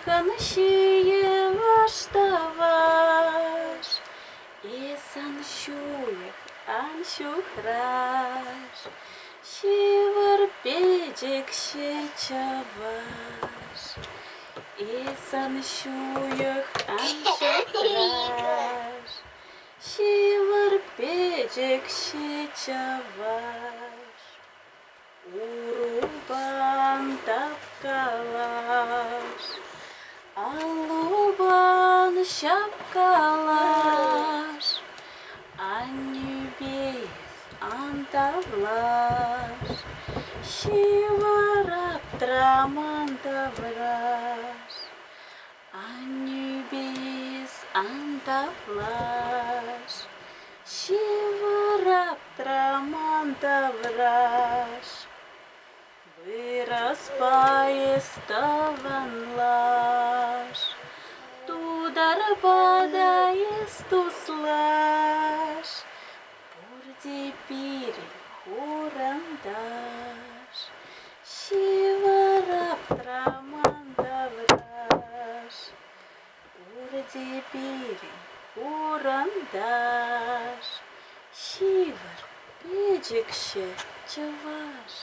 Hanşiye baştavaş İsan şuyek anşuhraş Şivar pecek şeçavaş İsan şuyek anşuhraş Şivar pecek şeçavaş Uruban tapkalaş Aluban şapkalaş Anubis antavlaş Şivaraptra mantavraş Anubis antavlaş Şivaraptra mantavraş Вырос поездованлаш, Тудар падаестуслаш, Пурди пири хурандаш, Шивараптра мандавраш, Пурди пири хурандаш, Шивар педжикше чаваш.